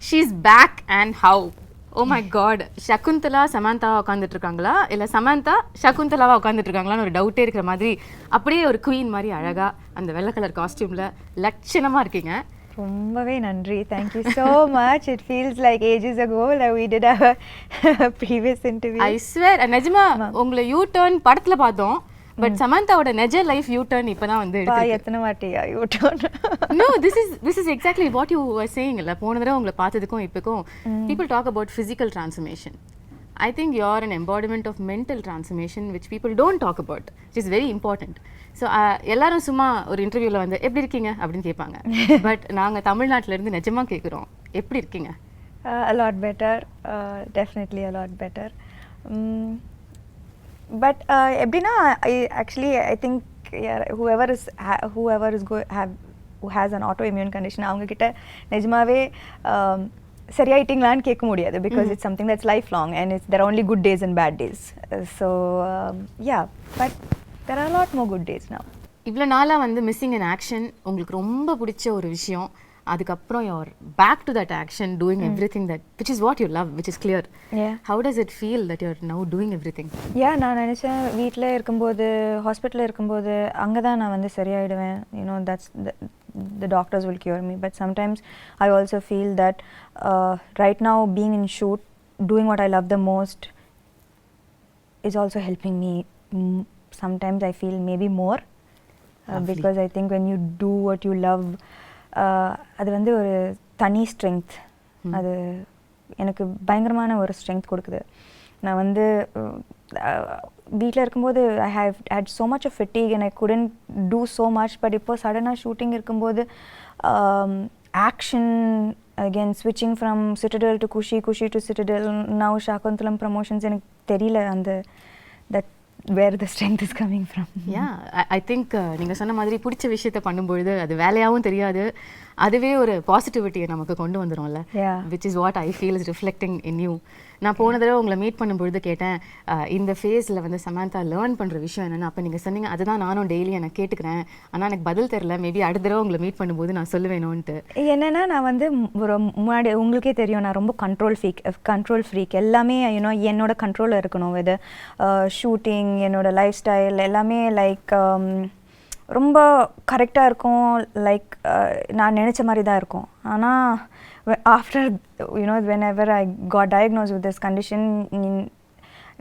She's back and how? Oh my god. Shakuntala Samantha உட்கார்ந்துட்டு இருக்காங்களா இல்ல Samantha Shakuntalaவா உட்கார்ந்துட்டு இருக்காங்களான்னு ஒரு டவுட்டே இருக்கிற மாதிரி அப்படியே ஒரு குயின் மாதிரி அழகா அந்த வெள்ளை கலர் காஸ்டியூம்ல லட்சணமா இருக்கீங்க. ரொம்பவே நன்றி. Thank you so much. It feels like ages ago that we did our previous interview. I swear நிஜமா உங்களை யூ டர்ன் படத்துல பார்த்தோம். பட் சமந்தாவோட நெஜ லைஃப் யூ டர்ன் இப்பதான் வந்து எடுத்துருக்கு. எத்தனை வாட்டியா U turn? No, this is exactly what you were saying. இல்ல போன தடவை உங்களை பார்த்ததுக்கும் இப்போக்கும் people talk about physical transformation. I think you're an embodiment of mental transformation which people don't talk about, which is very important. So எல்லாரும் சும்மா ஒரு இன்டர்வியூல வந்து எப்படி இருக்கீங்க அப்படின்னு கேட்பாங்க. பட் நாங்க தமிழ்நாட்டுல இருந்து நிஜமா கேக்குறோம் எப்படி இருக்கீங்க? A lot better, definitely a lot better. But எப்படின்னா I think whoever who has an autoimmune condition அவங்க கிட்ட நிஜமாவே சரியாயிட்டீங்களான்னு கேட்க முடியாது because it's something that's lifelong and there are only good days and bad days. So yeah, but there are a lot more good days now. இவ்வளோ நாளாக வந்து missing in action உங்களுக்கு ரொம்ப பிடிச்ச ஒரு விஷயம், அதுக்கப்புறம் you're back to that action doing everything that which is what you love, which is clear. Yeah. How does it feel that you're now doing everything? Yeah, நான் நினைச்சேன் வீட்டில் இருக்கும்போது ஹாஸ்பிட்டலில் இருக்கும்போது அங்கே தான் நான் வந்து சரியாயிடுவேன். That's the doctors will cure me, but sometimes I also feel that right now being in shoot, doing what I love the most is also helping me. Sometimes I feel maybe more because I think when you do what you love, அது வந்து ஒரு தனி strength, அது எனக்கு பயங்கரமான ஒரு strength கொடுக்குது. நான் வந்து வீட்டில் இருக்கும்போது I have had so much of fatigue and I couldn't do so much, but இப்போ சடனாக ஷூட்டிங் இருக்கும்போது action, again switching from Citadel to Kushi to Citadel, now Shakuntalam promotions, எனக்கு தெரியல அந்த that where the strength is coming from. Yeah, I think நீங்கள் சொன்ன மாதிரி பிடிச்ச விஷயத்தை பண்ணும்பொழுது அது வேலையாகவும் தெரியாது, அதுவே ஒரு பாசிட்டிவிட்டியை நமக்கு கொண்டு வந்துடும்ல. which is what I feel is reflecting in you. நான் போன தடவை உங்களை மீட் பண்ணும்பொழுது கேட்டேன் இந்த ஃபேஸில் வந்து சமந்தா லேர்ன் பண்ணுற விஷயம் என்னென்னு. அப்போ நீங்கள் சொன்னீங்க அதுதான் நானும் டெய்லி எனக்கு கேட்டுக்கிறேன், ஆனால் எனக்கு பதில் தெரில, மேபி அடுத்த தடவை உங்களை மீட் பண்ணும்போது நான் சொல்லுவேணும்ன்ட்டு. என்னென்னா நான் வந்து முன்னாடி உங்களுக்கே தெரியும் நான் ரொம்ப கண்ட்ரோல் ஃப்ரீக், எல்லாமே என்னோட கண்ட்ரோலில் இருக்கணும். வித் ஷூட்டிங், என்னோட லைஃப் ஸ்டைல் எல்லாமே லைக் ரொம்ப கரெக்டாக இருக்கும், லைக் நான் நினச்ச மாதிரி தான் இருக்கும். ஆனால் after whenever I got diagnosed with this condition,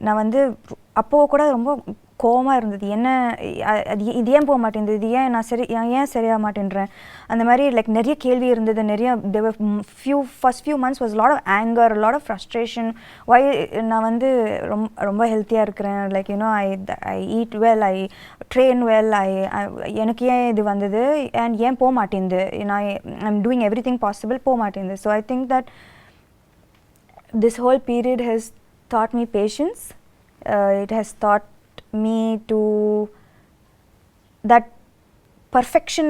நான் வந்து அப்போது கூட ரொம்ப கோவமாக இருந்தது. என்ன இது ஏன் போக மாட்டேங்குது, இது ஏன் நான் ஏன் சரியாக மாட்டேன்றேன், அந்த மாதிரி லைக் நிறைய கேள்வி இருந்தது. நிறைய first few months was a lot of anger, a lot of frustration. why நான் வந்து ரொம்ப ஹெல்த்தியாக இருக்கிறேன், like I eat well, I train well, எனக்கு ஏன் இது வந்தது and ஏன் போக மாட்டேங்குது, I'm doing everything possible, போக மாட்டேங்குது. So I think that this whole period has taught me patience. It has taught me to that perfection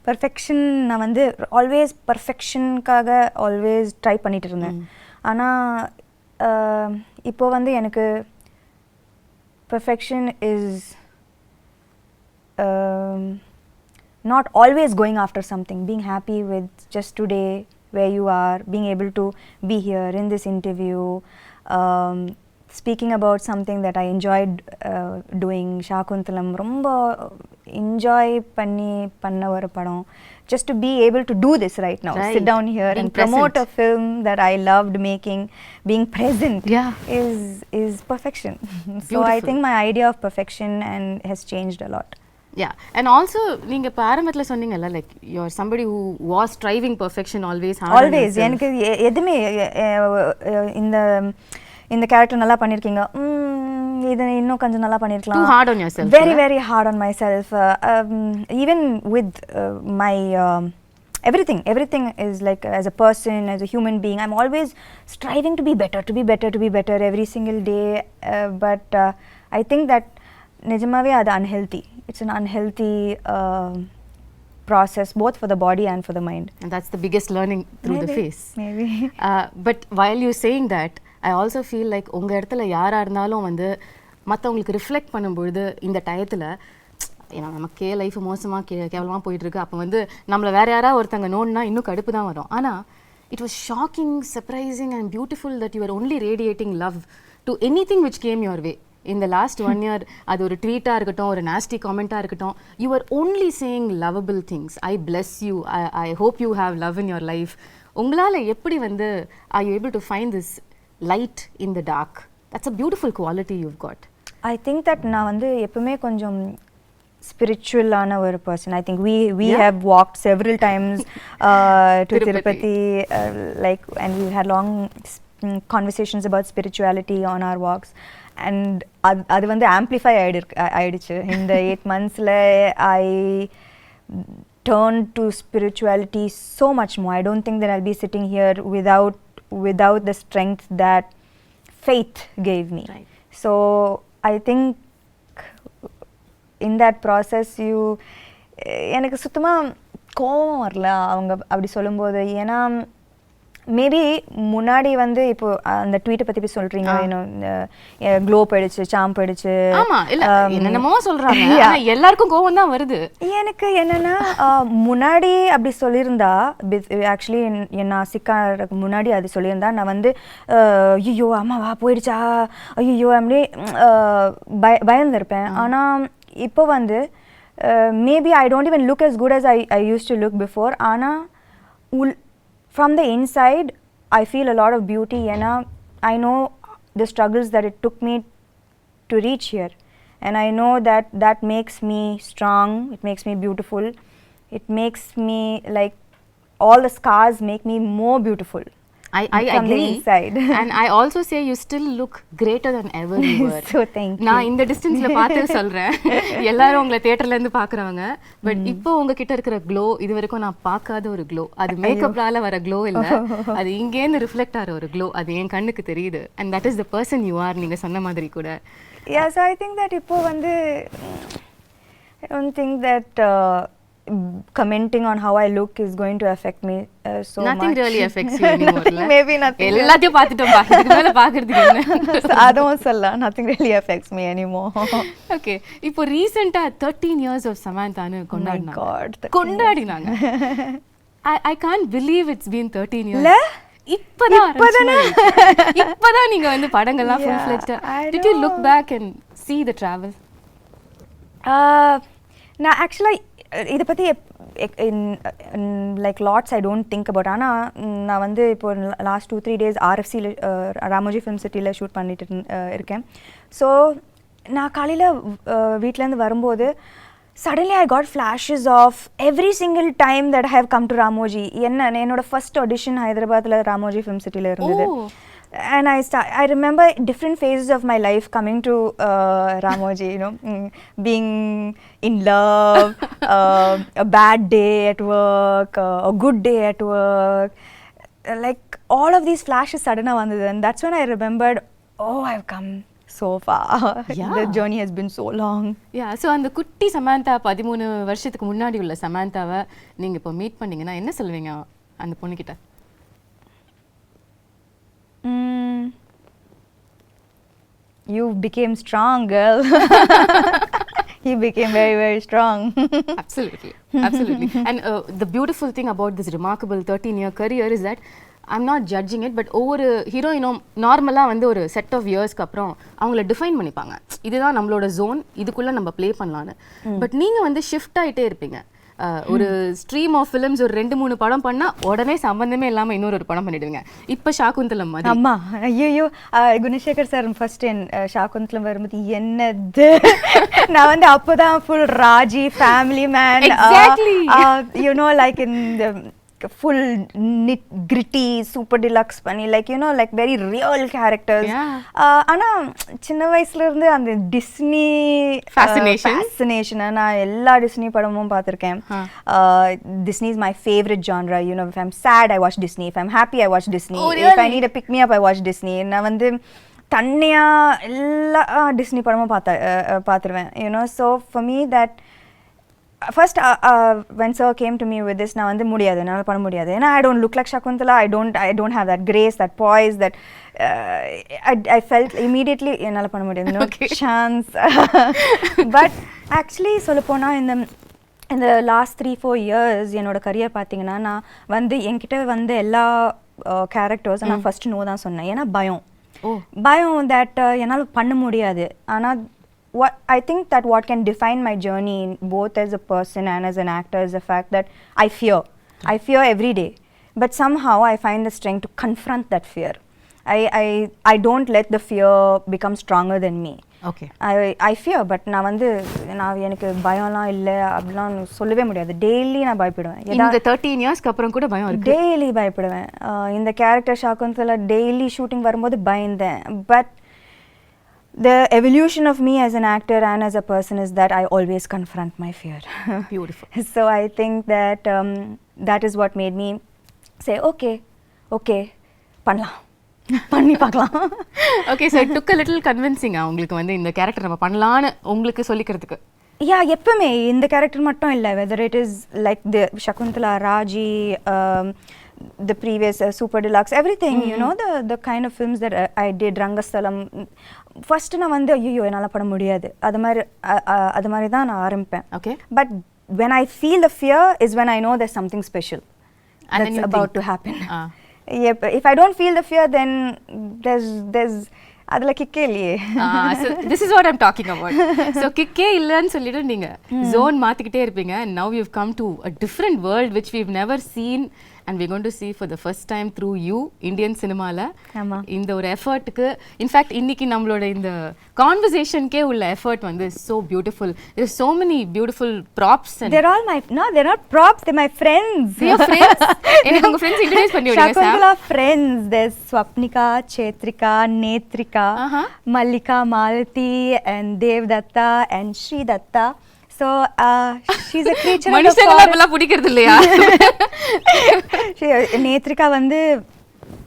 perfection நான் வந்து ஆல்வேஸ் பர்ஃபெக்ஷனுக்காக ஆல்வேஸ் ட்ரை பண்ணிட்டு இருந்தேன். ஆனால் இப்போ வந்து எனக்கு perfection is not always going after something, being happy with just today where you are, being able to be here in this interview, speaking about something that I enjoyed doing. Shakuntalam romba enjoy panna ஒரு படம். Just to be able to do this right now, sit down here and promote a film that I loved making, being present is perfection. So I think my idea of perfection has changed a lot. Yeah, and also நீங்க ஆரம்பத்துல சொன்னீங்கல்ல like you're somebody who was striving perfection always. எனக்கு எதுமே இந்த character நல்லா பண்ணிருக்கீங்க, இது இன்னும் கொஞ்சம் நல்லா பண்ணிருக்கலாம். Too hard on yourself. Very hard on myself. Even with my everything is like as a person, as a human being, I'm always striving to be better every single day. But I think that nijamave adu unhealthy. It's an unhealthy process both for the body and for the mind. And that's the biggest learning through the face. Maybe. But while you saying that, I also feel like உங்கள் இடத்துல யாராக இருந்தாலும் வந்து மற்றவங்களுக்கு reflect பண்ணும்பொழுது இந்த டயத்தில் ஏன்னா நமக்கே லைஃப் மோசமாக கேவலமாக போயிட்டுருக்கு. அப்போ வந்து நம்மளை வேறு யாராவது ஒருத்தங்க நோண்டுனா இன்னும் கடுப்பு தான் வரும். ஆனால் it was shocking, surprising and beautiful that you are only radiating love to any thing which game your way. இந்த லாஸ்ட் 1 year அது ஒரு ட்வீட்டாக இருக்கட்டும், ஒரு நாஸ்டி காமெண்ட்டாக இருக்கட்டும், you are only saying lovable things. I bless you, I hope you have love in your life. உங்களால் எப்படி வந்து are you able to find this light in the dark? That's a beautiful quality you've got. I think that நான் வந்து எப்பவுமே கொஞ்சம் ஸ்பிரிச்சுவலான ஒரு person. I think we have walked several times to Tirupati, like, and we had long conversations about spirituality on our walks, and அது வந்து amplify ஆயிடுச்சு இந்த 8 monthsல. I turned to spirituality so much more. I don't think that I'll be sitting here without the strength that faith gave me. Right. So I think in that process எனக்கு சுத்தமாக கோவம் வரல அவங்க அப்படி சொல்லும்போது. ஏன்னா மேபி முன்னாடி வந்து இப்போ அந்த ட்வீட்டை பற்றி போய் சொல்கிறீங்க, க்ளோ போயிடுச்சு, சாம் போயிடுச்சு, என்னென்னமோ சொல்கிறாங்க, எல்லாருக்கும் கோவம் தான் வருது. எனக்கு என்னென்னா முன்னாடி அப்படி சொல்லியிருந்தா, ஆக்சுவலி நான் சிக்காருக்கு முன்னாடி அது சொல்லியிருந்தா நான் வந்து ஐயோ அம்மாவா போயிடுச்சா, ஐயோ அப்படி பயந்துருப்பேன். ஆனால் இப்போ வந்து maybe I don't even look as good as I used to look before. ஆனால் from the inside I feel a lot of beauty, and I know the struggles that it took me to reach here, and I know that makes me strong, it makes me beautiful, it makes me like all the scars make me more beautiful. I agree. And I also say you still look greater than ever you were. So thank you. நான் இந்த டிஸ்டன்ஸ்ல பார்த்து சொல்றேன், எல்லாரும் உங்களை தியேட்டர்ல இருந்து பாக்குறவங்க, பட் இப்போ உங்ககிட்ட இருக்கிற க்ளோ இது வரைக்கும் நான் பார்க்காத ஒரு க்ளோ. அது மேக்கப்னால வர க்ளோ இல்ல, அது இங்கேருந்து ரிஃப்ளெக்ட் ஆகிற ஒரு க்ளோ. அது என் கண்ணுக்கு தெரியுது. and that is the person you are. நீங்க சொன்ன மாதிரி கூட. Yes, I think that இப்போ வந்து I don't think that commenting on how I look is going to affect me so nothing much. Really affects you anymore. Nothing, maybe nothing. எல்லாத்தையும் பார்த்துட்டோம், இதுக்கு மேல பார்க்கிறதுக்கு என்ன? அதுவும் சொல்லலாம், nothing really affects me anymore. Okay, இப்போ ரீசெண்டா 13 years of Samanthaன்னு கொண்டாடினாங்க. I can't believe it's been 13 years. இப்பதான் நீங்க வந்து படங்கள்லாம் full fledged. Did you look back and see the travel? நான் ஆக்சுவலாக இதை பற்றி like lots I don't think about. ஆனால் நான் வந்து இப்போ லாஸ்ட் 2-3 days RFCயில் ராமோஜி ஃபிலிம் சிட்டியில் ஷூட் பண்ணிட்டு இருக்கேன். ஸோ நான் காலையில் வீட்டிலேருந்து வரும்போது suddenly I got flashes of every single time that I have come to Ramoji. என்னோட ஃபர்ஸ்ட் ஆடிஷன் ஹைதராபாத்தில் ராமோஜி ஃபிலிம் சிட்டியில் இருந்தது. And I remember different phases of my life coming to Ramoji, being in love, a bad day at work, a good day at work, like all of these flashes suddenly vandhu, and that's when I remembered, oh, I've come so far. Yeah. The journey has been so long. Yeah, so அந்த குட்டி சமந்தா 13 வருஷத்துக்கு முன்னாடி உள்ள சமந்தாவை நீங்க இப்போ meet பண்ணீங்கன்னா என்ன சொல்வீங்க அந்த பொண்ணு கிட்ட? You became strong, girl. You became very, very strong. Absolutely. And the beautiful thing about this remarkable 13-year career is that I'm not judging it, but ஒவ்வொரு ஹீரோயினும் நார்மலாக வந்து ஒரு செட் ஆஃப் இயர்ஸ்க்கு அப்புறம் அவங்கள டிஃபைன் பண்ணிப்பாங்க, இதுதான் நம்மளோட ஜோன், இதுக்குள்ளே நம்ம ப்ளே பண்ணலான்னு. பட் நீங்கள் வந்து ஷிஃப்ட் ஆகிட்டே இருப்பீங்க. ஒரு ஸ்ட்ரீம் ஆஃப் ஃபிலிம்ஸ் ஒரு 2-3 படம் பண்ணா உடனே சம்பந்தமே இல்லாம இன்னொரு படம் பண்ணிடுவீங்க. இப்ப ஷாகுந்தலம் மாதிரி. அம்மா ஐயோ, குணசேகர் சார் ஃபர்ஸ்ட் ஷாகுந்தலம் வரும்போது என்னது, நான் வந்து அப்போதான் full Raji family man, like in the full gritty super deluxe பண்ணி like very real characters. ஆனா சின்ன வயசுல இருந்து அந்த டிஸ்னி fascination நான் எல்லா டிஸ்னி படமும் பார்த்திருக்கேன். Disney is my favorite genre. If I'm sad I watch Disney, if I'm happy I watch Disney. Oh, really? If I need a pick me up I watch Disney. நான் வந்து தன்னையா எல்லா Disney படமும் பார்த்துருவேன். So for me that first when sir came to me with this, நான் வந்து முடியாது, என்னால் பண்ண முடியாது, ஏன்னா I don't look like Shakuntala, I don't have that grace, that poise, that I felt immediately என்னால் பண்ண முடியாது, no chance. But ஆக்சுவலி சொல்லப்போனால் இந்த லாஸ்ட் 3-4 இயர்ஸ் என்னோட கரியர் பார்த்தீங்கன்னா நான் வந்து என்கிட்ட வந்து எல்லா கேரக்டர்ஸும் நான் ஃபர்ஸ்ட் நோ தான் சொன்னேன். ஏன்னா பயம் தட் என்னால் பண்ண முடியாது. ஆனால் I think that what can define my journey both as a person and as an actor is the fact that I fear every day, but somehow I find the strength to confront that fear. I don't let the fear become stronger than me. Okay. I fear, but நான் எனக்கு பயம்லாம் இல்லை அப்படிலாம் சொல்லவே முடியாது. Daily நான் பயப்படுவேன். இந்த 13 இயர்ஸ்க்கு அப்புறம் கூட பயம் இருக்கு? டெய்லி பயப்படுவேன். இந்த கேரக்டர் ஷாக்குந்தலா டெய்லி ஷூட்டிங் வரும்போது பயந்தேன். But the evolution of me as an actor and as a person is that I always confront my fear. Beautiful. So I think that that is what made me say okay பண்ணலாம் பண்ணி பார்க்கலாம். Okay, so it took a little கன்வின்சிங்கா உங்களுக்கு வந்து இந்த character நம்ம பண்ணலான்னு உங்களுக்கு சொல்லிக்கிறதுக்கு? எப்பவுமே இந்த கேரக்டர் மட்டும் இல்லை, whether it is like the Shakuntala, Raji, the previous Super Deluxe, everything, you know, the kind of films that I did, Rangastalam. First நான் வந்து ஐயோ என்னால் பண்ண முடியாது, அது மாதிரி தான் நான் ஆரம்பிப்பேன். Okay. But when I feel the fear is when I know there's something special that's about to happen. If I don't feel the fear, then there's அதில் கிக்கே இல்லையே. This is what I'm talking about. So கிக்கே இல்லைன்னு சொல்லிட்டு நீங்கள் zone மாற்றிக்கிட்டே இருப்பீங்க. Now we've come to a different world which we've never seen and we're going to see for the first time through you, Indian cinema-ல. இந்த ஒரு எஃபர்ட்டுக்கு, in fact இன்னைக்கு நம்மளோட இந்த கான்வர்சேஷன்கே உள்ள எஃபர்ட் வந்து so beautiful. There's so many beautiful props and they're not props, they're my friends. Your friends? எனக்கு உங்க friends introduce பண்ணி விடுங்க sir. Shakuntalam friends, there's Swapnika, Chetrika, Netrika, Mallika, Malati and Devdatta and Sri Datta. So she's a creature of the forest. மனுஷங்கள பிடிக்கிறது இல்லையா? நேத்ரிகா வந்து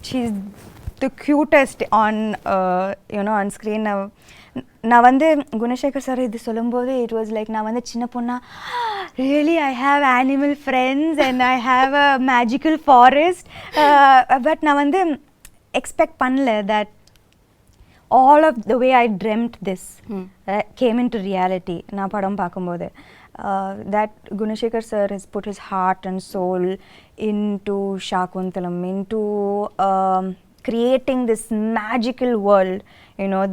she's the cutest on on screen. நான் வந்து Gunasekar sir இது சொல்லும்போது it was like நான் வந்து சின்ன பொண்ணா really I have animal friends and I have a magical forest, but நான் வந்து expect பண்ணல that all of the way I dreamt this came into reality. நான் படம் பார்க்கும்போது that Gunashekar sir has put his heart and soul into Shakuntalam, into creating this magical world, you know,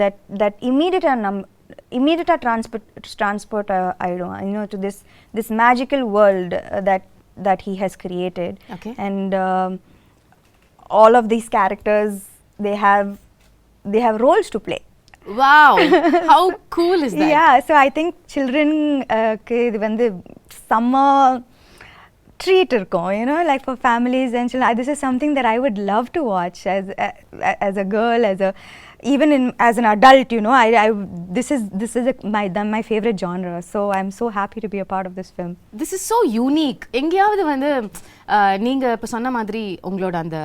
that immediate transport to this magical world that he has created. Okay. And all of these characters, they have roles to play. Wow, how cool is that? Yeah, so I think children இது வந்து summer treat இருக்கும், you know, like for families and children. This is something that I would love to watch as a girl, as an adult, you know. This is my favorite genre, so I'm so happy to be a part of this film. This is so unique. எங்கேயாவது வந்து நீங்க இப்ப சொன்ன மாதிரி உங்களோட அந்த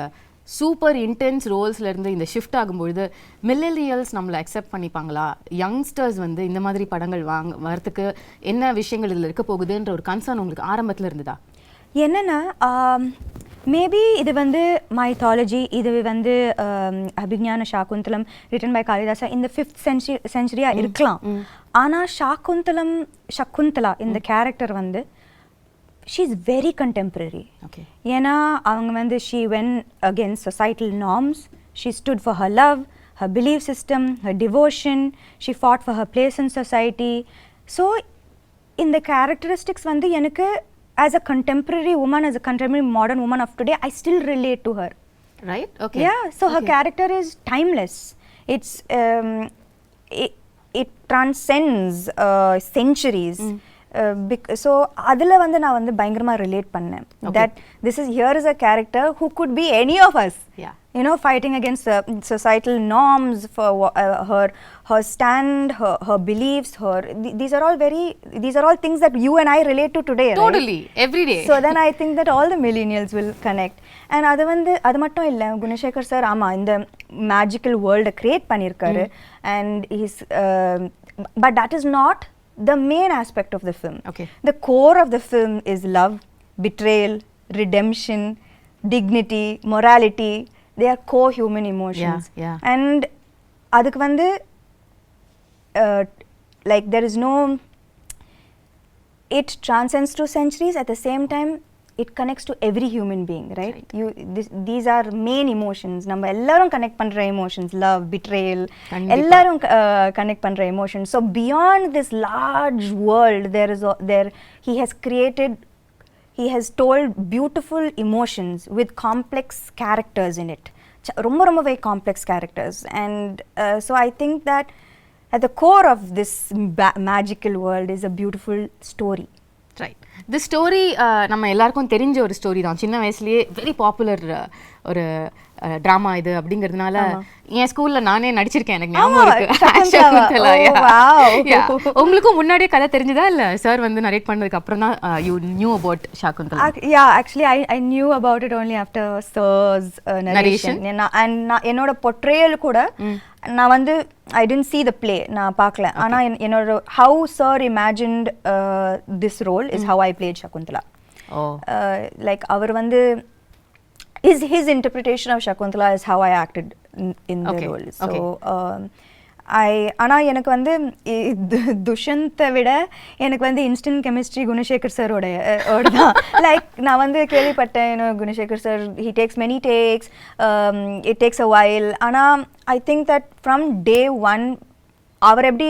super intense ரோல்ஸ்ல இருந்து இந்த ஷிஃப்ட் ஆகும்பொழுது மில்லேனியல்ஸ் நம்மளை அக்செப்ட் பண்ணிப்பாங்களா, யங்ஸ்டர்ஸ் வந்து இந்த மாதிரி படங்கள் வரதுக்கு என்ன விஷயங்கள் இதில் இருக்க போகுதுன்ற ஒரு கன்சர்ன் உங்களுக்கு ஆரம்பத்தில் இருந்ததா? என்னன்னா மேபி இது வந்து மைத்தாலஜி, இது வந்து அபிஞான சாகுந்தலம் ரிட்டன் பை காளிதாசா இந்த 5th century இருக்கலாம். ஆனால் சகுந்தலா இந்த கேரக்டர் வந்து she's very contemporary. Okay. ஏன்னா அவங்க வந்து she went against societal norms, she stood for her love, her belief system, her devotion, she fought for her place in society. So in the characteristics வந்து எனக்கு as a contemporary woman, as a contemporary modern woman of today, I still relate to her. Right? Okay. Yeah, so her character is timeless. It's it transcends centuries. So அதில் வந்து நான் வந்து பயங்கரமாக relate பண்ணேன். That here is a character who could be any of us. Yeah. You know, fighting against societal norms for her stand, her beliefs, these are all things that you and I relate to today. Totally, right? every day. So then I think that all the millennials will connect. And அது மட்டும் இல்லை, Gunasekar sir இந்த magical வேர்ல்டை create பண்ணியிருக்காரு. And but that is not the main aspect of the film. Okay. The core of the film is love, betrayal, redemption, dignity, morality. They are core human emotions. Yeah. And adukku vandu like there is no it transcends to centuries. At the same time, it connects to every human being, right? These are main emotions. நம்ம எல்லாரும் connect பண்ற emotions, love, betrayal, எல்லாரும் connect பண்ற emotions. So beyond this large world, he has told beautiful emotions with complex characters in it. ரொம்ப very complex characters. And so I think that at the core of this magical world is a beautiful story. Right the story நம்ம எல்லாருக்கும் தெரிஞ்ச ஒரு story தான். சின்ன வயசுலேயே very popular ஒரு drama இது அப்படிங்கிறதுனால என் ஸ்கூல்ல நானே நடிச்சிருக்கேன். எனக்கு ஞாபகம் இருக்கு. உங்களுக்கும் முன்னாடியே கதை தெரிஞ்சதா இல்ல சார் வந்து நரேட் பண்ணதுக்கு அப்புறம் தான் you knew about Shaakuntalam? Yeah, actually I knew about it only after sir's narration. And என்னோட portrayal கூட நான் வந்து I didn't see the play, நான் பார்க்கல. ஆனா என்னோட how sir imagined this role is how I played Shakuntala. Like அவர் வந்து his interpretation of Shakuntala is how I acted in the role. So ஆனா எனக்கு வந்து துஷந்தை விட எனக்கு வந்து இன்ஸ்டன்ட் கெமிஸ்ட்ரி குணசேகர் சாரோட தான். லைக் நான் வந்து கேள்விப்பட்டேன் Gunasekar sir he takes many takes, it takes a while. ஆனால் I think that from day one அவர் எப்படி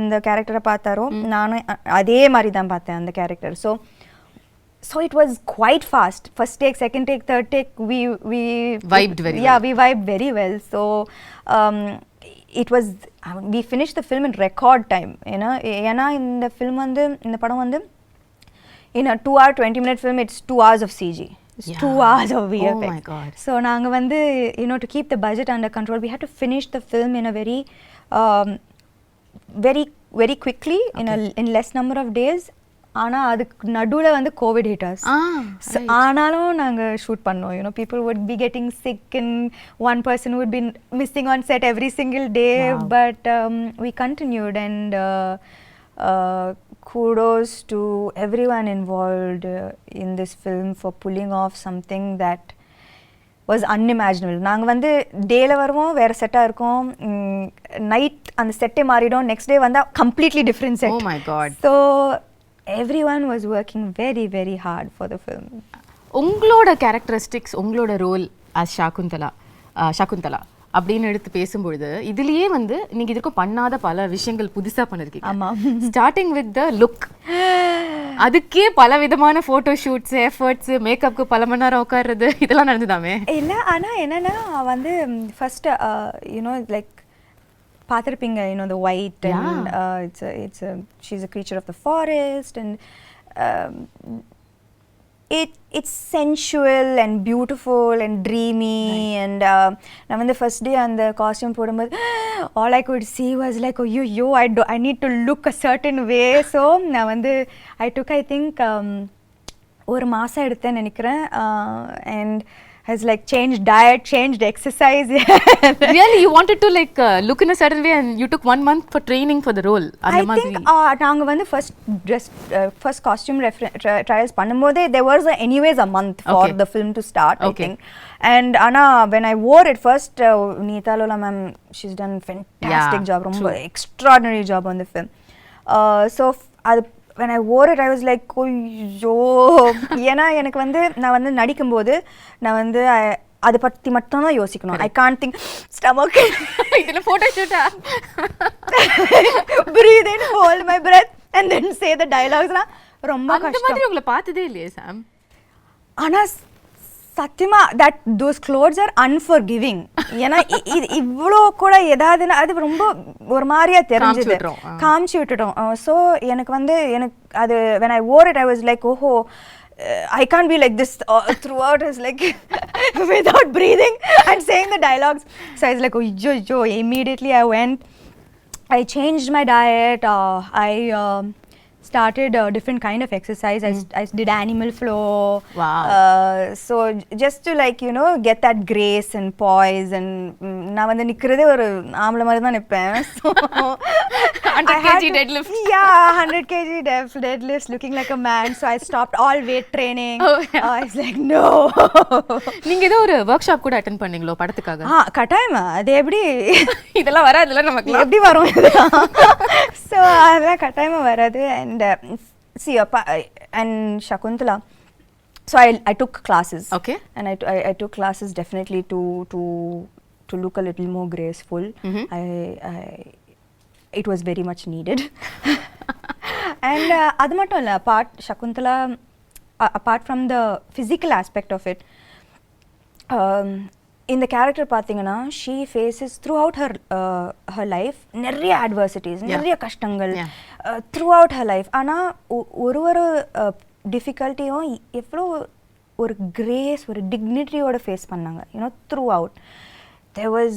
இந்த கேரக்டரை பார்த்தாரோ நானும் அதே மாதிரி தான் பார்த்தேன் அந்த character. So it was quite fast. First take, second take, third take, we vibed very well. Yeah, we vibed very well. So it was we finished the film in record time. ஏன்னா இந்த film வந்து இந்த படம் வந்து in a 2-hour 20-minute film, it's 2 hours of CG. It's 2 hours of VFX. Oh my god. So நாங்க வந்து to keep the budget under control, we had to finish the film in a very quickly in less number of days. ஆனா அதுக்கு நடுவுல வந்து Covid hit us. ஆனாலும் நாங்க shoot பண்ணோம். People would be getting sick and one person would be missing on set every single day. Wow. But we continued, and kudos to everyone involved in this film for pulling off something that was unimaginable. நாங்க வந்து டேல வருவோம், வேற செட்டா இருக்கும், night அந்த செட்டே மாறிடும், நெக்ஸ்ட் டே வந்தா completely different set. Oh my god. So everyone was working very very hard for the film. உங்களோட கேரக்டரிஸ்டிக்ஸ், உங்களோட ரோல் as ஷாகுந்தலா அப்படின்னு எடுத்து பேசும்பொழுது இதுலயே வந்து நீங்க இதுக்கும் பண்ணாத பல விஷயங்கள் புதுசா பண்ணிருக்கீங்க. ஆமா. ஸ்டார்டிங் வித் த லுக், அதுக்கே பல விதமான போட்டோ ஷூட்ஸ், எஃபர்ட்ஸ், மேக்கப்க்கு பல மணி நேரம் உட்கார்றது இதெல்லாம் நடந்துதாமே? இல்ல, ஆனா என்னன்னா வந்து ஃபர்ஸ்ட் லைக் பார்த்திருப்பீங்க, the white, and she's a creature of the forest, and it's sensual and beautiful and dreamy. Right. And நான் வந்து first day அந்த costume போடும்போது all I could see was like, oh I need to look a certain way. So நான் வந்து I took I think ஒரு மாசம் எடுத்தேன்னு நினைக்கிறேன். And has like changed diet, changed exercise. Really, you wanted to like look in a certain way, and you took 1 month for training for the role? I think நாங்க வந்து first costume trials பண்ணும்போதே there was anyways a month for the film to start. I think. And Anna, when I wore it first, Neeta Lola ma'am, she's done fantastic job, ரொம்ப extraordinary job on the film. So when I wore it, I was like, ஐயோ, ஏன்னா எனக்கு வந்து நான் வந்து நடிக்கும்போது நான் வந்து அதை பற்றி மட்டும் தான் யோசிக்கணும். I can't think stomach. இதெல்லாம் photo ஷூட்டா? Breathe in, hold my breath and then say the dialogues. ரொம்ப கஷ்டம். அந்த மாதிரி உங்களை பார்த்ததே இல்லையே சாம். ஆனா சத்தியமா those clothes are unforgiving. ஏன்னா இவ்வளோ கூட ஏதாவது அது ரொம்ப ஒரு மாதிரியா தெரிஞ்சது, காமிச்சு விட்டுட்டோம். ஸோ எனக்கு வந்து அது when I wore it, I was like, oh, I can't be like this throughout. It's like without breathing and saying the dialogues. So I was like, oh, immediately I went, I changed my diet, I started a different kind of exercise. I did animal flow. Wow. So just to like get that grace and poise, and நான் வந்து நிக்கிறதே ஒரு ஆம்பளை மாதிரி தான் நிப்பேன். So 100 kg deadlift. Yeah, 100 kg deadlift, looking like a man. So I stopped all weight training. I was like, no. நீங்க ஏதோ ஒரு work shop கூட அட்டெண்ட் பண்ணீங்களோ படத்துக்காக? கட்டாயமா. அது எப்படி இதெல்லாம் வராதுல நமக்கு? எப்படி வரும்? So அதெல்லாம் கட்டாயமா வராது. And see, and Shakuntala. So I took classes. Okay. And I took classes definitely to look a little more graceful. It was very much needed. And adu mattum illa, Shakuntala, apart from the physical aspect of it, in the character pathingana, she faces throughout her life நிறைய adversities, நிறைய கஷ்டங்கள் throughout her life. ஆனா ஒரு டிஃபிகல்ட்டியும் எவ்வளோ ஒரு grace, ஒரு டிக்னிட்டியோட face பண்ணாங்க. Throughout there was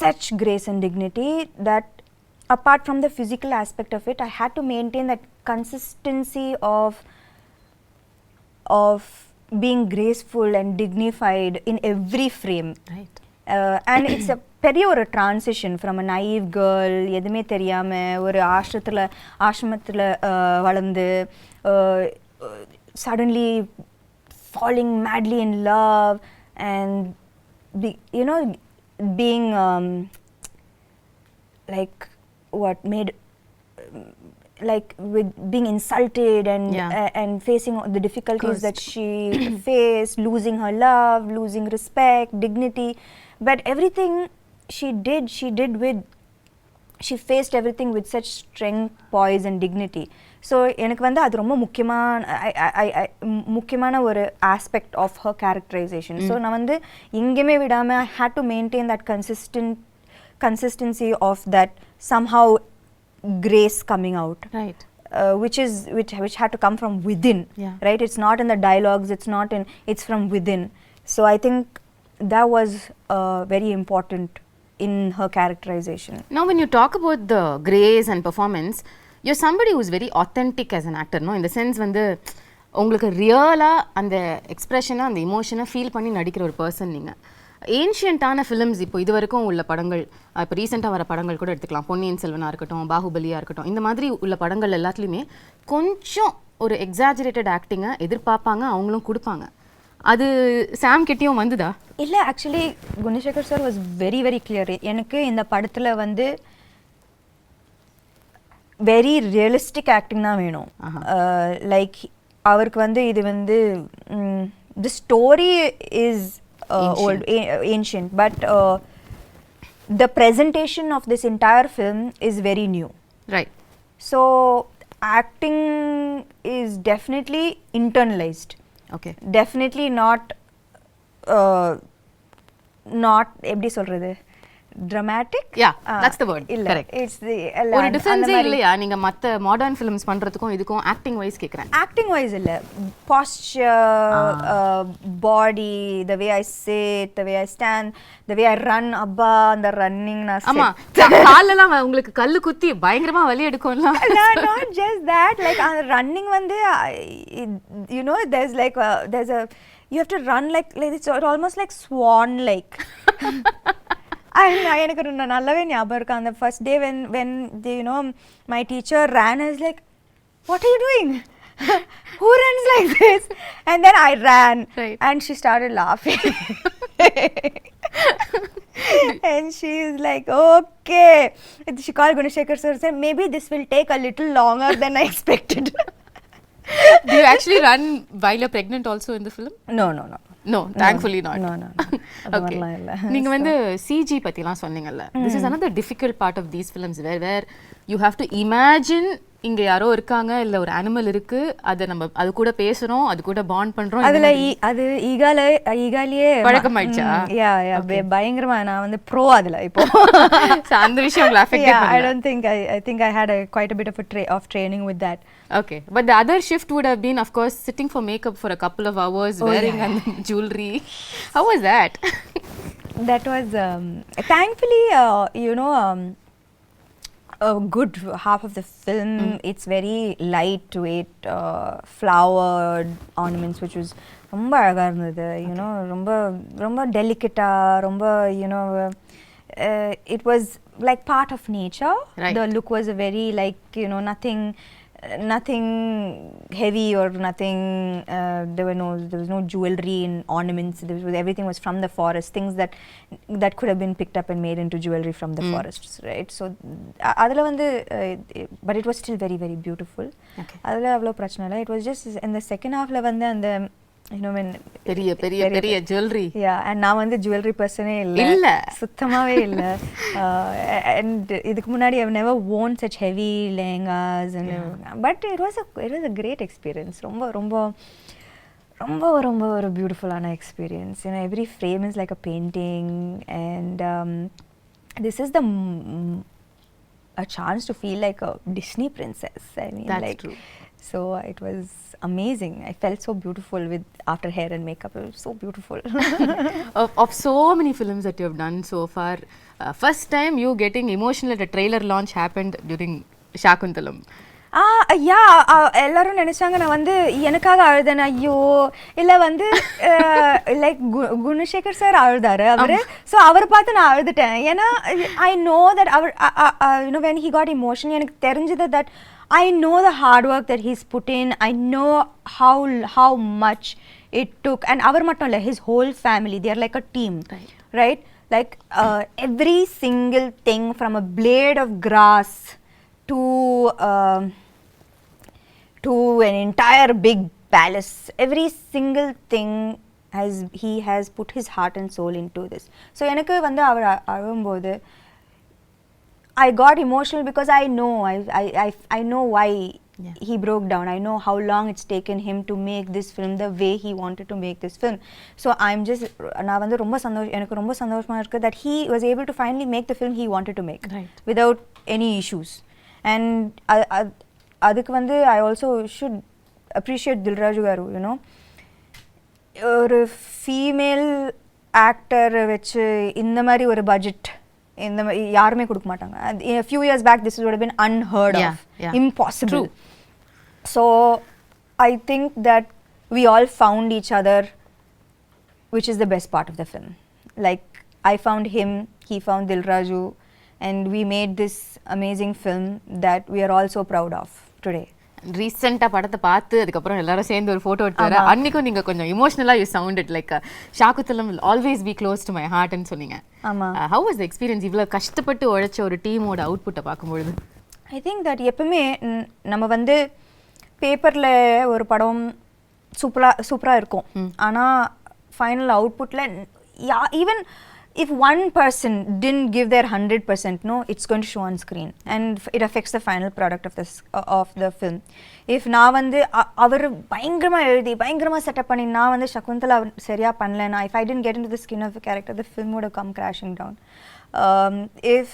such grace and dignity that apart from the physical aspect of it, I had to maintain that consistency of being graceful and dignified in every frame. Right. And it's a பெரிய ஒரு transition from a naive girl, எதுவுமே தெரியாமல் ஒரு ஆசிரமத்தில் வளர்ந்து suddenly falling madly in love and being like what made like with being insulted and facing the difficulties that she faced, losing her love, losing respect, dignity, but everything she faced everything with such strength, poise and dignity. So எனக்கு வந்து அது ரொம்ப முக்கியமான ஒரு aspect of her characterization. So நான் வந்து எங்கேயுமே விடாம I had to maintain that consistency of that somehow grace coming out, right? Which had to come from within, right? It's not in the dialogues, it's from within. So I think that was very important in her characterization. Now when you talk about the grace and performance, you're somebody who's very authentic as an actor, no? In the sense வந்து உங்களுக்கு ரியலா அந்த எக்ஸ்பிரஷனை அந்த இமோஷனை feel பண்ணி நடிக்கிற ஒரு person நீங்க. ஏன்ஷியன்ட்டான ஃபிலிம்ஸ் இப்போ இது வரைக்கும் உள்ள படங்கள், இப்போ ரீசெண்டாக வர படங்கள் கூட எடுத்துக்கலாம், பொன்னியின் செல்வனாக இருக்கட்டும், பாகுபலியாக இருக்கட்டும், இந்த மாதிரி உள்ள படங்கள் எல்லாத்துலேயுமே கொஞ்சம் ஒரு எக்ஸாஜரேட்டட் ஆக்டிங்கை எதிர்பார்ப்பாங்க, அவங்களும் கொடுப்பாங்க. அது சாம் கிட்டேயும் வந்துதா? இல்லை, actually Gunasekar sir was very very clear. எனக்கு இந்த படத்தில் வந்து வெரி ரியலிஸ்டிக் ஆக்டிங் தான் வேணும். லைக் அவருக்கு வந்து இது வந்து the story is old, ancient, but the presentation of this entire film is very new. Right. So acting is definitely internalized. Okay. Definitely not எப்படி சொல்றது, dramatic. Yeah, that's the word. Correct. It's the ஒரு டிஃபரன்ஸே இல்லையா நீங்க மத்த modern films பண்றதுக்கும் இதுக்கும் acting wise கேக்குறேன்? Acting wise இல்ல, posture, body, the way I sit, the way I stand, the way I run, abba அந்த ரன்னிங் நான் ஆமா காலெல்லாம் உங்களுக்கு கல்லு குத்தி பயங்கரமா வலி எடுக்கும்ல. not just that, like running வந்து there's a you have to run like it's almost like swan like. எனக்கு நல்லாவே ஞாபகம் இருக்கு அந்த first day when my teacher ran, I was like, what are you doing? Who runs like this? And then I ran, right. And she started laughing. And she is like, okay. She called Gunashekar sir and said, maybe this will take a little longer than I expected. Do you actually run while you're pregnant also in the film? No, thankfully not. No. Okay. நீங்க வந்து CG பத்திலாம் சொன்னீங்கல்ல. This is another difficult part of these films where you have to imagine இங்க யாரோ இருக்காங்க, இல்ல ஒரு animal இருக்கு, அது கூட பேசுறோம், அது கூட பாண்ட் பண்றோம். அதுல அது ஈகாலியே பழக்கமாயிடுச்சா? பயங்கரமா நான் வந்து ப்ரோ அதுல இப்போ. அந்த விஷயம் உங்களை அஃபெக்ட் பண்ணல? I don't think I think I had quite a bit of training with that. Okay, but the other shift would have been, of course, sitting for makeup for a couple of hours, wearing jewelry. How was that? That was thankfully a good half of the film. It's very lightweight, flowered ornaments, which was ரொம்ப அழகா இருந்தது. ரொம்ப டெலிகேட்டா, ரொம்ப it was like part of nature. Right. The look was very like nothing nothing heavy or nothing. There was no jewelry and ornaments. Everything was from the forest, things that could have been picked up and made into jewelry from the forests, right? So adala vandu but it was still very very beautiful. Adala avlo prachana illa. It was just in the second half la vandu and the when பெரிய jewelry. And நான் வந்து jewelry person இல்ல சுத்தமாவே இல்ல. And இதுக்கு முன்னாடி I've never worn such heavy lehengas and but it was a great experience. ரொம்ப ஒரு beautiful-ஆன experience. Every frame is like a painting and this is a chance to feel like a Disney princess. I mean, that's like true. So it was amazing. I felt so beautiful after hair and makeup. It was so beautiful. of so many films that you have done so far, first time you getting emotional at a trailer launch happened during Shakuntalam. எல்லாரும் நினைச்சாங்க நான் வந்து எனக்காக அழுதேன். ஐயோ இல்ல வந்து like Gunasekar sir அழுதாரு அவரு. ஸோ அவரை பார்த்து நான் அழுதுட்டேன். ஏன்னா ஐ நோ தட் அவர் when he got emotional எனக்கு தெரிஞ்சது that I know the hard work that he's put in. I know how much it took. And avar mattum illa, his whole family, they are like a team, right? Like every single thing from a blade of grass to an entire big palace, every single thing he has put his heart and soul into this. So enakku vandu avar alumbodhu I got emotional because I know why he broke down. I know how long it's taken him to make this film the way he wanted to make this film. So I'm just நான் வந்து எனக்கு ரொம்ப சந்தோஷமா இருக்கு that he was able to finally make the film he wanted to make without any issues. And அதுக்கு வந்து I also should appreciate Dilraju garu, ஒரு female actor வச்சு இந்த மாதிரி ஒரு பட்ஜெட் இந்த யாருமே கொடுக்க மாட்டாங்க. A few years back this would have been unheard of. Impossible. True. So I think that we all found each other, which is the best part of the film. Like I found him, he found Dilraju, and we made this amazing film that we are all so proud of today. ரீசெண்டா படத்தை பார்த்து அதுக்கப்புறம் எல்லாரும் சேர்ந்து ஒரு photo எடுத்து வர அன்னைக்கும் நீங்க கொஞ்சம் இமோஷனலா you sounded like Shaakuntalam will always be close to my heart ன்னு சொன்னீங்க. how was the experience இவ்வளவு கஷ்டப்பட்டு உழைச்ச ஒரு டீமோட அவுட்புட்டை பார்க்கும்போது? I think that எப்பவுமே நம்ம வந்து பேப்பர்ல ஒரு படம் சூப்பரா இருக்கும். ஆனா final அவுட்புட்ல even if one person didn't give their 100%, no, it's going to show on screen and it affects the final product of the film. If நான் வந்து அவர் பயங்கரமா எழுதி பயங்கரமா செட்டப் பண்ணி நான் வந்து சகுந்தலா சரியா பண்ணலனா, if I didn't get into the skin of the character, the film would have come crashing down. If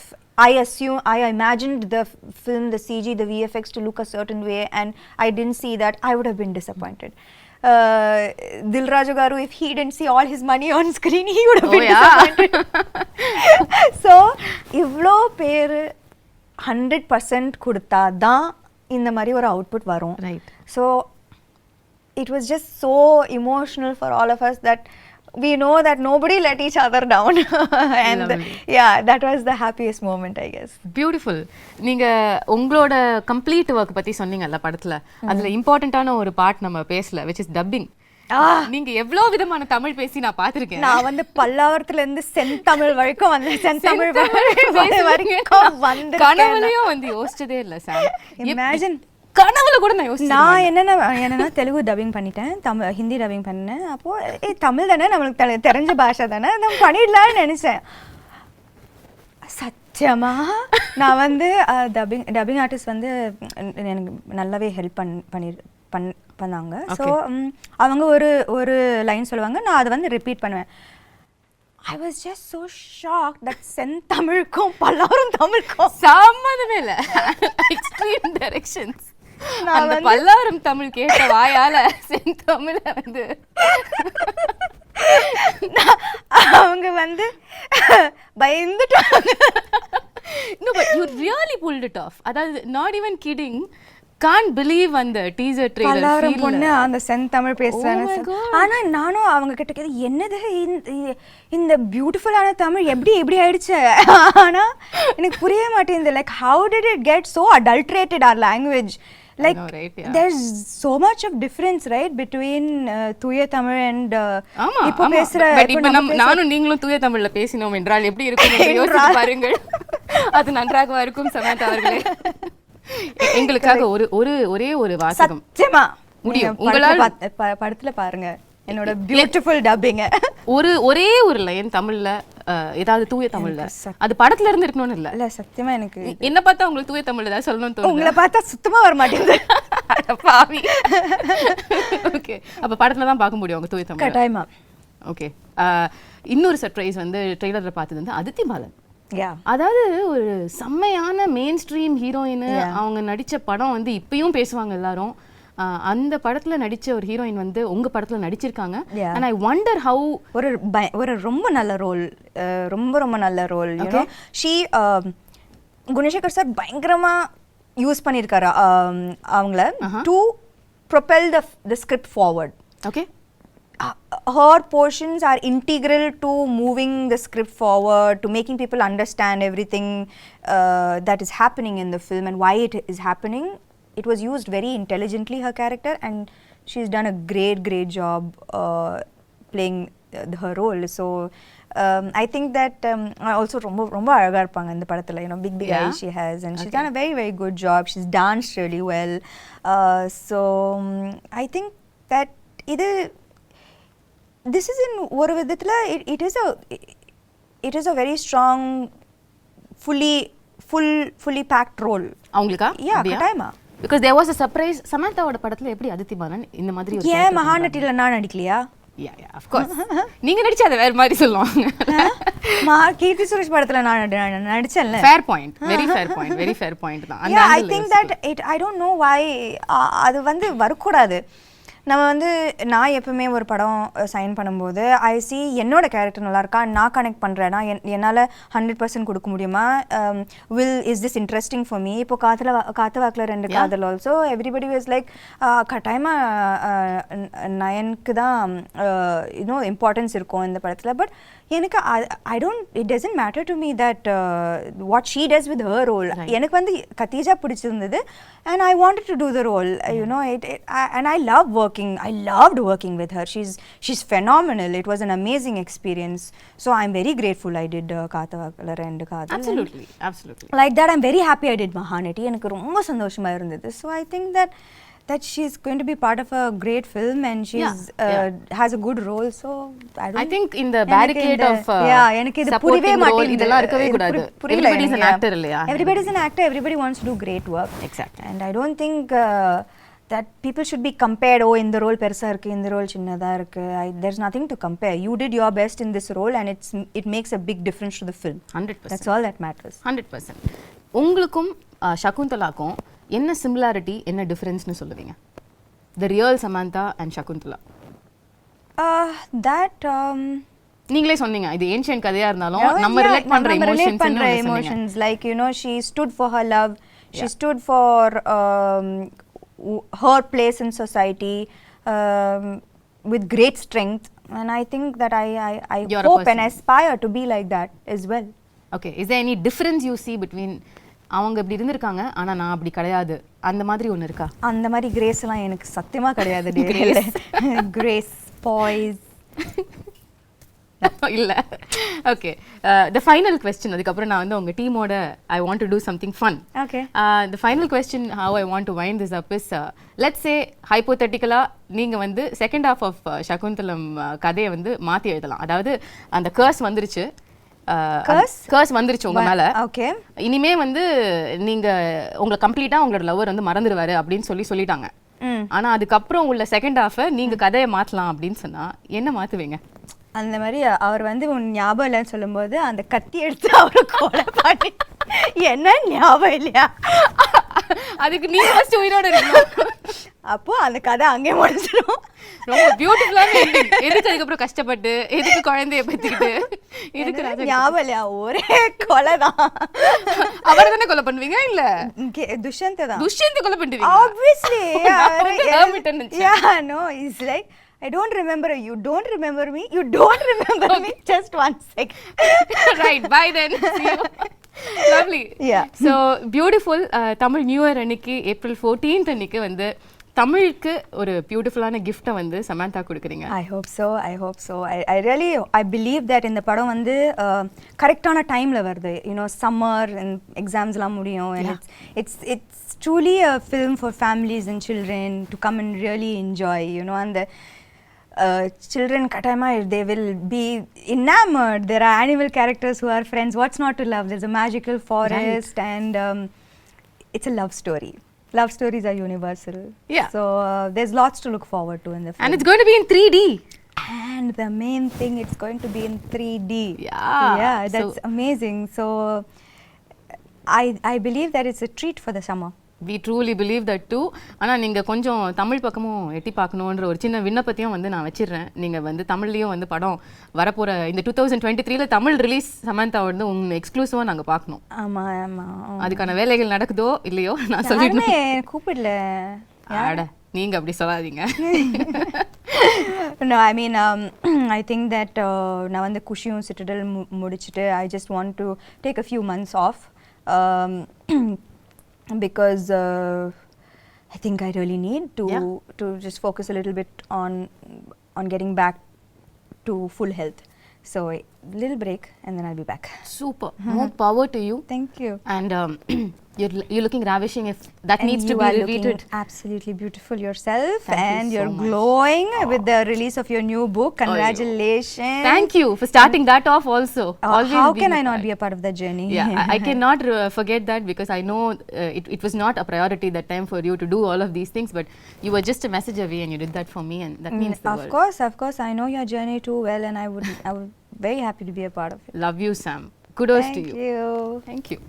I imagined the film, the CG, the VFX to look a certain way and I didn't see that, I would have been disappointed. Dilraju garu, if he didn't see all his money on screen, he would have been disappointed. So ivlo per 100% கொடுத்தா தான் இந்த மாதிரி ஒரு output வரும். So it was just so emotional for all of us that we know that nobody let each other down. And that was the happiest moment, I guess. Beautiful. நீங்க உங்களோட complete work பத்தி சொன்னீங்கல்ல படத்துல, அதுல இம்பார்ட்டன்ட்டான ஒரு part நம்ம பேசல, which is dubbing. நீங்க எவ்வளவு விதமான தமிழ் பேசி நான் பாத்திருக்கேன். நான் வந்து பல்லாவரத்துல இருந்து செந்தமிழ் வரைக்கும் வந்தேன். செந்தமிழ் வரைக்கும் வந்து கனவுலயும் வந்து யோசிச்சதே இல்ல சார். இமேஜின் கனவுல கூட நான் யோசிச்சேன். நான் என்னன்னா தெலுங்கு டப்பிங் பண்ணிட்டேன், ஹிந்தி டப்பிங் பண்ணேன். அப்போ தமிழ் தானே நம்மளுக்கு தெரிஞ்ச பாஷை தானே, நம்ம பண்ணிடலாம்னு நினைச்சேன். சத்தியமா நான் வந்து டப்பிங் ஆர்டிஸ்ட் வந்து எனக்கு நல்லாவே ஹெல்ப் பண்ணாங்க. ஸோ அவங்க ஒரு லைன் சொல்லுவாங்க, நான் அதை வந்து ரிப்பீட் பண்ணுவேன். I was just so shocked that செந்தமிழுக்கும் Pallavaram தமிழுக்கும் சம்மந்தமே இல்லை. Extreme directions. அந்த பல்லாவரம் தமிழ் கேட்ட வாயால செந்தமிழ வந்து அவங்க வந்து பயந்துட்டாங்க. No, but you really pulled it off. அதாவது not even kidding. Can't believe அந்த டீசர் ட்ரெய்லர் பல்லாவரம் பொண்ணு அந்த செந்தமிழ் பேசுறாங்க. ஆனா நானும் அவங்க கிட்ட கேட்டேன், என்னது இந்த பியூட்டிஃபுல்லான தமிழ் எப்படி ஆயிடுச்சு? ஆனா எனக்கு புரிய மாட்டேங்குது. Like how did it get so adulterated our language? like right, yeah. there's so much of difference, right, between தூய தமிழ் and ஆமா இப்போ பேசுற பட் இப்போ நானும் நீங்களும் தூய தமிழ்ல பேசினோம் என்றால் எப்படி இருக்கும் என்று யோசித்து பாருங்கள். அது நன்றாக இருக்கும் சமந்தா அவர்களே. எங்களுக்காக ஒரே ஒரு வாசகம் சத்தியமா முடியும் உங்களால் படத்துல பாருங்க என்னோட பியூட்டிஃபுல் டப்பிங். ஒரே ஒரு லைன் தமிழ்ல ஏதாவது தூய தமிழ்ல அது படத்துல இருந்து இருக்கணும்னு இல்ல சத்தியமா எனக்கு என்ன பார்த்தா உங்களுக்கு தூய தமிழ்ல ஏதாவது சொல்லணும்னு தோணுது? உங்களை பார்த்தா சுத்தமா வர மாட்டேங்குது. பாவி. ஓகே அப்ப படத்துல தான் பார்க்க முடியும் உங்க தூய தமிழ். கட்டாயமா. ஓகே இன்னொரு சர்ப்ரைஸ் வந்து ட்ரெய்லர்ல பார்த்தது வந்து அதித்தி பாலன். அதாவது ஒரு செம்மையான மெயின் ஸ்ட்ரீம் ஹீரோயின். அவங்க நடிச்ச படம் வந்து இப்பயும் பேசுவாங்க எல்லாரும். அந்த படத்துல நடிச்ச ஒரு ஹீரோயின் வந்து உங்க படத்துல நடிச்சிருக்காங்க. and I wonder how ஒரு ரொம்ப நல்ல ரோல், ரொம்ப நல்ல role. you know she Gunasekar sir பயங்கரமா யூஸ் பண்ணிருக்காரு அவங்கள to propel the script forward. okay her portions are integral to moving the script forward, to making people understand everything that is happening in the film and why it is happening. It was used very intelligently, her character, and she's done a great job playing her role. So I think that also ரொம்ப அழகா இருப்பாங்க இந்த படத்துல. you know big eyes she has, and she's done a very good job. She's danced really well. So I think that this is in ஒரு விதத்துல it is a very strong fully packed role அவங்களுக்கா. கட்டாயமா. because there was a surprise. சமந்தாவோட படத்துல எப்படி அதித்தி பாலன் இந்த மாதிரி ஒரு ஏன் மகாநட்டில நான் நடிக்கலையா? yeah of course நீங்க நடிச்சா அது வேற மாதிரி சொல்லுவாங்க. கீர்த்தி சுரேஷ் படத்துல நான் நடிச்சேன்ல. fair point, very fair point தான். yeah I think that I don't know why அது வந்து வரக்கூடாது. நம்ம வந்து நான் எப்பவுமே ஒரு படம் சைன் பண்ணும்போது ஐ சி என்னோட கேரக்டர் நல்லா இருக்கா, நான் கனெக்ட் பண்ணுறேன்னா என்னால் 100% கொடுக்க முடியுமா, is this interesting for me. இப்போ காத்து வாக்கில் 2 காதல் ஆல்சோ எவ்ரிபடி வாஸ் லைக் கட்டாயமாக நயனுக்கு தான் இம்பார்ட்டன்ஸ் இருக்கும் இந்த படத்தில். பட் எனக்கு it doesn't matter to me that what she does with her role. எனக்கு வந்து கத்தீஜா பிடிச்சிருந்தது and I wanted to do the role. you know and I loved working with her. She's phenomenal. It was an amazing experience. So I'm very grateful I did Kaathavakala and Kaadhal. Absolutely like that I'm very happy I did Mahanati. எனக்கு ரொம்ப சந்தோஷமா இருந்தது. So I think that she's going to be part of a great film and she's has a good role. So I think in the barricade of எனக்கு இது புரியவே மாட்டேங்குது. இதெல்லாம் இருக்கவே கூடாது. Everybody is an actor இல்லையா? Everybody is an actor. Everybody wants to do great work. Exactly. And I don't think that people should be compared. இந்த role பெருசா இருக்கு, இந்த ரோல் சின்னதா இருக்கு. There's nothing to compare. You did your best in this role and it makes a big difference to the film. 100%. That's all that matters. 100%. உங்களுக்கும் சகுந்தலாக்கும் என்ன similarity என்ன டிஃபரன்ஸ்னு சொல்லுவீங்க? The real Samantha and Shakuntala. நீங்களே சொன்னீங்க இது ancient கதையா இருந்தாலும் நம்ம ரிலேட் பண்ற emotions like she stood for her love. She stood for her place in society with great strength, and I think that I hope and aspire to be like that as well. Okay, is there any difference you see between அவங்க இப்படி இருந்திருக்காங்க ஆனா நான் அப்படி கிடையாது அந்த மாதிரி ஒன்னு இருக்கா? அந்த மாதிரி கிரேஸ் எல்லாம் எனக்கு சத்தியமா கிடையாது. கிரேஸ் பாய்ஸ் இல்ல. ஓகே the final question, அதுக்கு அப்புறம் நான் வந்து உங்க டீமோட I want to do something fun. Okay. The final question how I want to wind this up is let's say hypothetically நீங்க வந்து second half of Shakuntalam கதையை வந்து மாத்தி எழுதலாம். அதாவது அந்த curse வந்துருச்சு, கர்ஸ் வந்துருச்சு உங்க மேல. ஓகே, இனிமே வந்து நீங்க உங்களை கம்ப்ளீட்டா உங்களோட லவர் வந்து மறந்துடுவாரு அப்படின்னு சொல்லிட்டாங்க. ஆனா அதுக்கப்புறம் உள்ள செகண்ட் ஹாஃப் நீங்க கதையை மாத்தலாம் அப்படின்னு சொன்னா என்ன மாத்துவீங்க? அந்த மாதிரி அவர் வந்து ஞாபகம் இல்லைன்னு சொல்லும்போது அந்த கத்தி எடுத்து அவரை கொலை பண்ணி என்ன ஞாபகம் இல்லையா, அதுக்கு நீங்க ஃபர்ஸ்ட் உயிரோட இருக்கணும். அப்போ அந்த கதை அங்கே முடிஞ்சிடும். ரொம்ப பியூட்டிஃபுல்லான எண்டிங். எதுக்கு அதுக்கப்புறம் கஷ்டப்பட்டு எதுக்கு குழந்தைய பத்திக்கிட்டு இதுக்கு ஞாபகம் இல்லையா, ஒரே கொலை தான். அவரை தானே கொலை பண்ணுவீங்க? இல்ல துஷ்யந்த் தான். துஷ்யந்த் கொலை பண்ணுவீங்க? Obviously. yeah no, it's like I don't remember you. Don't remember me. You don't remember me. Just 1 second. Right. Bye then. See you. Lovely. Yeah. So beautiful. Tamil New Year அன்னைக்கு April 14th அன்னைக்கு வந்து தமிழுக்கு ஒரு பியூட்டிஃபுல்லான கிஃப்ட்டை வந்து சமந்தா கொடுக்குறீங்க. I hope so. I really believe that இந்த படம் வந்து கரெக்டான டைம்ல வருது. Summer and examsலாம் முடியும், and it's truly a film for families and children to come and really enjoy, and the children katayama, they will be enamored. There are animal characters who are friends. What's not to love? There's a magical forest, right. And it's a love story. Love stories are universal. Yeah. So there's lots to look forward to in the film. And it's going to be in 3D. And the main thing, it's going to be in 3D. Yeah. That's amazing. So I believe that it's a treat for the summer. We truly believe that too. ஆனால் நீங்கள் கொஞ்சம் தமிழ் பக்கமும் எட்டி பார்க்கணுன்ற ஒரு சின்ன விண்ணப்பத்தையும் வந்து நான் வச்சிடுறேன். நீங்கள் வந்து தமிழ்லேயும் வந்து படம் வரப்போகிற இந்த 2023 தமிழ் ரிலீஸ் சமந்தா வந்து உங்கள் எக்ஸ்க்ளூசிவாக நாங்கள் பார்க்கணும். ஆமாம். அதுக்கான வேலைகள் நடக்குதோ இல்லையோ நான் சொல்லிடுறேன். கூப்பிடல. ஆட நீங்கள் அப்படி சொல்லாதீங்க. No, I mean, I think that நான் வந்து குஷியும் சிட்டடல் முடிச்சுட்டு I just want to take a few months off. Because I think I really need to just focus a little bit on getting back to full health. So a little break and then I'll be back. Super. More power to you. Thank you. And you're looking ravishing. If that and needs to be repeated. Absolutely beautiful yourself. Thank and you you're so glowing with the release of your new book. Congratulations. Thank you for starting that off also. How can I not be a part of that journey? Yeah, I cannot forget that, because I know it was not a priority that time for you to do all of these things, but you were just a message away and you did that for me, and that means the world. Of course. I know your journey too well, and I would very happy to be a part of it. Love you, Sam. Kudos to you. Thank you. Thank you.